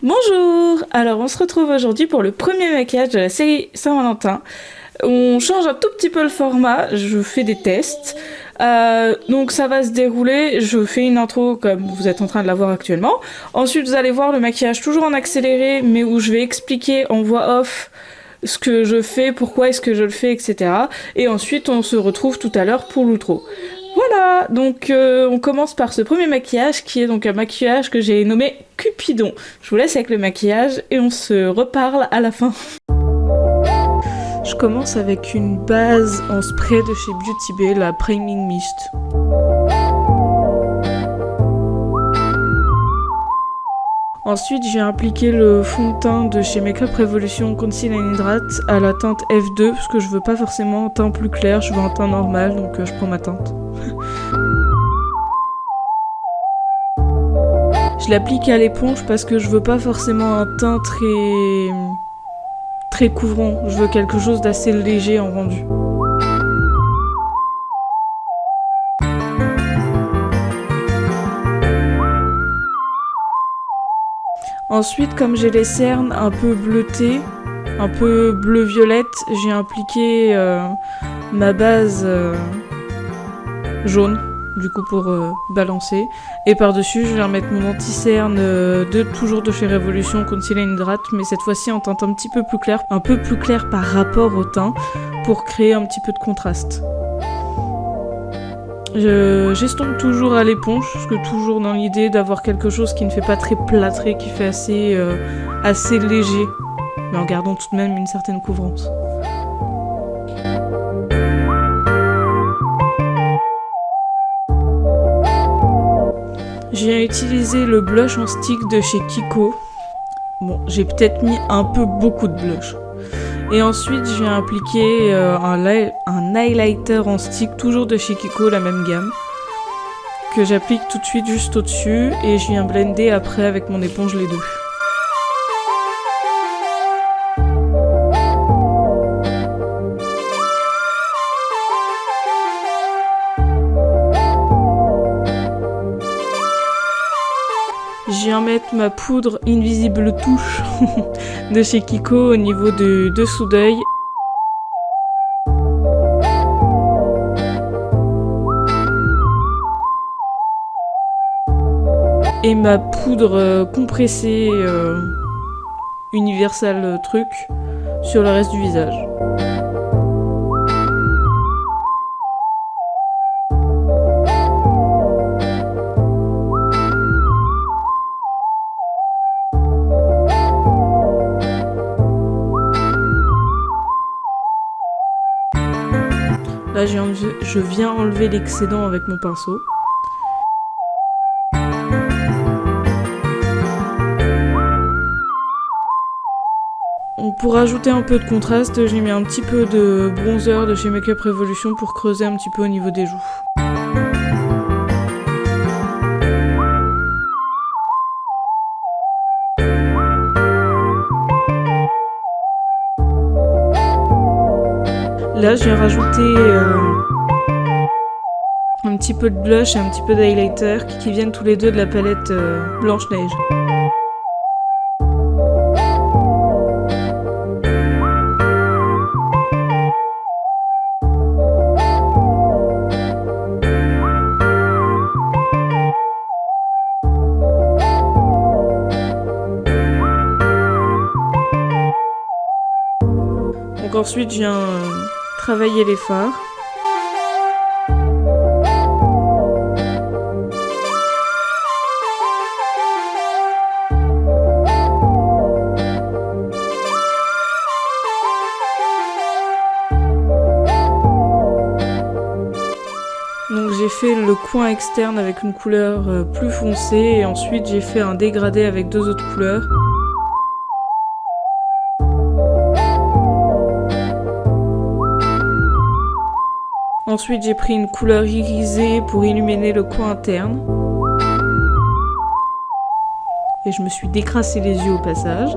Bonjour! Alors on se retrouve aujourd'hui pour le premier maquillage de la série Saint-Valentin. On change un tout petit peu le format, je fais des tests. Donc ça va se dérouler, je fais une intro comme vous êtes en train de la voir actuellement. Ensuite vous allez voir le maquillage toujours en accéléré mais où je vais expliquer en voix off ce que je fais, pourquoi est-ce que je le fais, etc. Et ensuite on se retrouve tout à l'heure pour l'outro. Voilà, donc on commence par ce premier maquillage qui est donc un maquillage que j'ai nommé Cupidon. Je vous laisse avec le maquillage et on se reparle à la fin. Je commence avec une base en spray de chez Beauty Bay, la Priming Mist. Ensuite, j'ai appliqué le fond de teint de chez Makeup Revolution Conceal and Hydrate à la teinte F2 parce que je veux pas forcément un teint plus clair, je veux un teint normal, donc je prends ma teinte. Je l'applique à l'éponge parce que je veux pas forcément un teint très couvrant, je veux quelque chose d'assez léger en rendu. Ensuite, comme j'ai les cernes un peu bleutées, un peu bleu-violette, j'ai appliqué ma base jaune, du coup pour balancer. Et par-dessus, je vais remettre mon anti-cerne toujours de chez Revolution Conceal and Hydrate, mais cette fois-ci en teinte un peu plus clair par rapport au teint, pour créer un petit peu de contraste. J'estompe toujours à l'éponge, parce que toujours dans l'idée d'avoir quelque chose qui ne fait pas très plâtré, qui fait assez léger, mais en gardant tout de même une certaine couvrance. J'ai utilisé le blush en stick de chez Kiko. Bon, j'ai peut-être mis un peu beaucoup de blush. Et ensuite, j'ai appliqué un highlighter en stick, toujours de chez Kiko, la même gamme, que j'applique tout de suite juste au-dessus, et je viens blender après avec mon éponge les deux. Je viens mettre ma poudre Invisible Touche de chez Kiko au niveau du dessous d'œil. Et ma poudre compressée Universal truc sur le reste du visage. Là, je viens enlever l'excédent avec mon pinceau. Pour ajouter un peu de contraste, j'ai mis un petit peu de bronzer de chez Makeup Revolution pour creuser un petit peu au niveau des joues. Là, je viens rajouter un petit peu de blush et un petit peu d'highlighter qui viennent tous les deux de la palette Blanche-Neige. Donc ensuite, je viens travailler les fards. Donc j'ai fait le coin externe avec une couleur plus foncée et ensuite j'ai fait un dégradé avec deux autres couleurs. Ensuite, j'ai pris une couleur irisée pour illuminer le coin interne. Et je me suis décrassé les yeux au passage.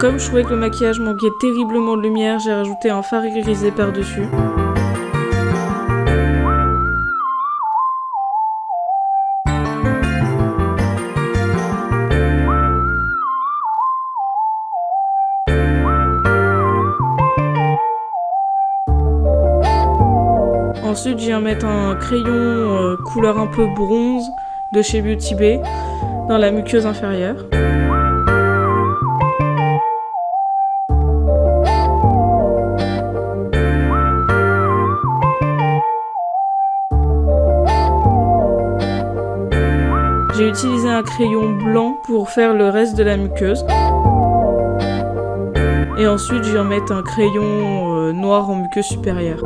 Comme je trouvais que le maquillage manquait terriblement de lumière, j'ai rajouté un fard irisé par-dessus. Ensuite, je viens mettre un crayon couleur un peu bronze de chez Beauty Bay dans la muqueuse inférieure. J'ai utilisé un crayon blanc pour faire le reste de la muqueuse. Et ensuite, je viens mettre un crayon noir en muqueuse supérieure.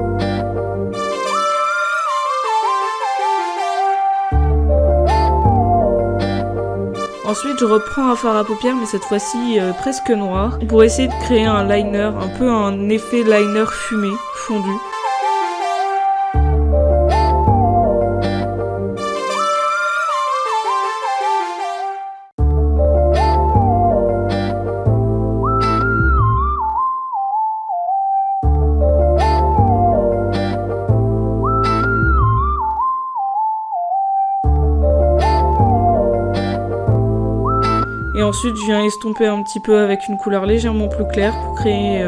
Ensuite, je reprends un fard à paupières, mais cette fois-ci presque noir, pour essayer de créer un liner, un peu un effet liner fumé, fondu. Et ensuite, je viens estomper un petit peu avec une couleur légèrement plus claire pour créer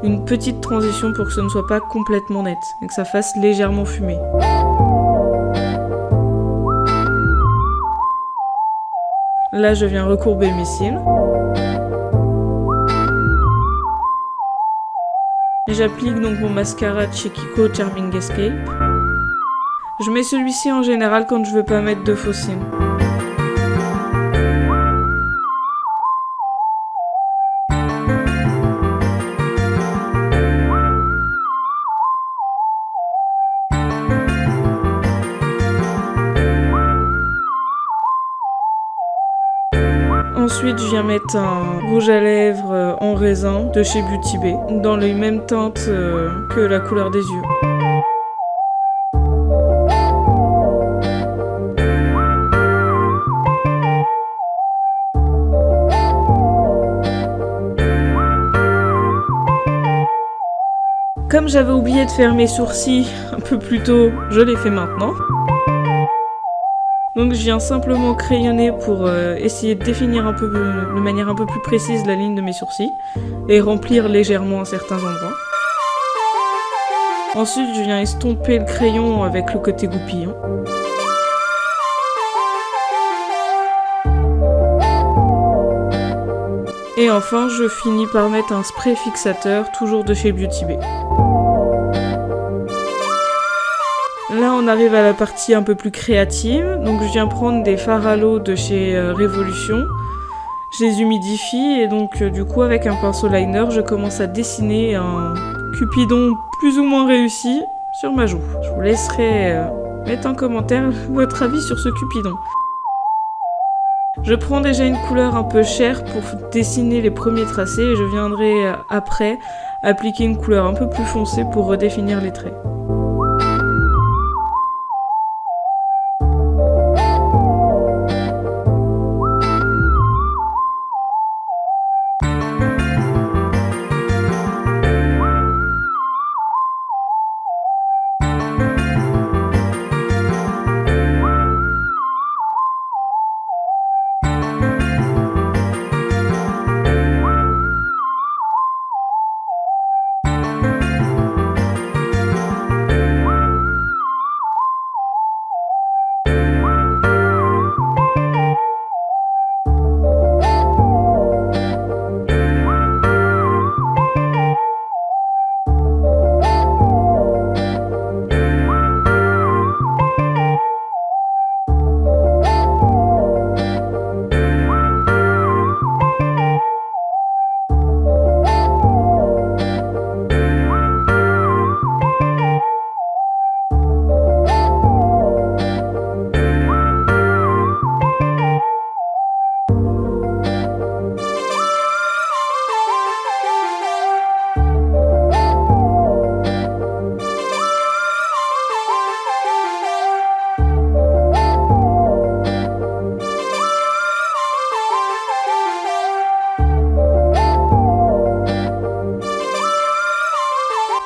une petite transition pour que ce ne soit pas complètement net et que ça fasse légèrement fumé. Là, je viens recourber mes cils. J'applique donc mon mascara de chez Kiko Charming Escape. Je mets celui-ci en général quand je veux pas mettre de faux cils. Ensuite, je viens mettre un rouge à lèvres en raisin de chez Beauty Bay, dans les mêmes teintes que la couleur des yeux. Comme j'avais oublié de faire mes sourcils un peu plus tôt, je les fais maintenant. Donc je viens simplement crayonner pour essayer de définir de manière un peu plus précise la ligne de mes sourcils et remplir légèrement à certains endroits. Ensuite, je viens estomper le crayon avec le côté goupillon. Et enfin, je finis par mettre un spray fixateur, toujours de chez Beauty Bay. Là, on arrive à la partie un peu plus créative. Donc, je viens prendre des fards à l'eau de chez Révolution. Je les humidifie et donc, du coup, avec un pinceau liner, je commence à dessiner un cupidon plus ou moins réussi sur ma joue. Je vous laisserai mettre en commentaire votre avis sur ce cupidon. Je prends déjà une couleur un peu chère pour dessiner les premiers tracés et je viendrai après appliquer une couleur un peu plus foncée pour redéfinir les traits.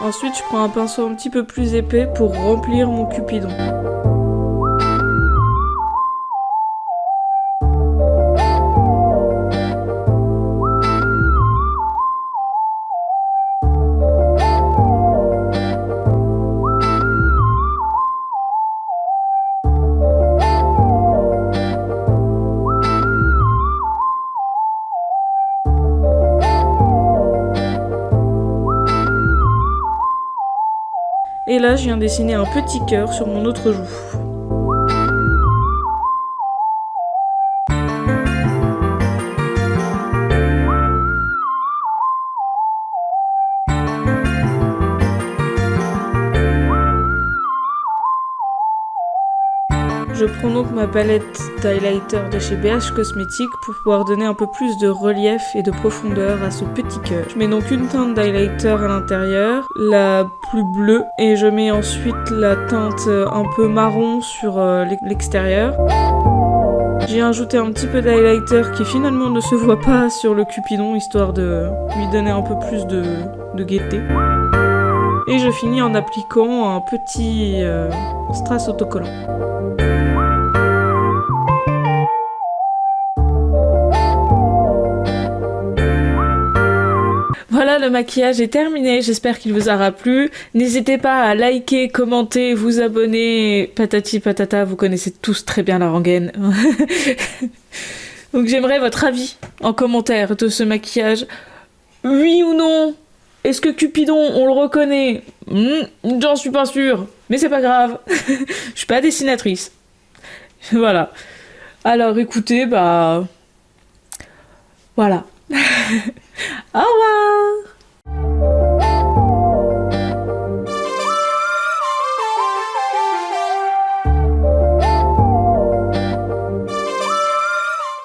Ensuite, je prends un pinceau un petit peu plus épais pour remplir mon cupidon. Et là, je viens dessiner un petit cœur sur mon autre joue. Je prends donc ma palette d'highlighter de chez BH Cosmetics pour pouvoir donner un peu plus de relief et de profondeur à ce petit cœur. Je mets donc une teinte d'highlighter à l'intérieur, la plus bleue, et je mets ensuite la teinte un peu marron sur l'extérieur. J'ai ajouté un petit peu d'highlighter qui finalement ne se voit pas sur le cupidon, histoire de lui donner un peu plus de gaieté. Et je finis en appliquant un petit strass autocollant. Voilà, le maquillage est terminé, j'espère qu'il vous aura plu. N'hésitez pas à liker, commenter, vous abonner, patati patata, vous connaissez tous très bien la rengaine. Donc j'aimerais votre avis en commentaire de ce maquillage. Oui ou non? Est-ce que Cupidon, on le reconnaît? J'en suis pas sûre, mais c'est pas grave. Je suis pas dessinatrice. Voilà. Alors écoutez, voilà. Au revoir.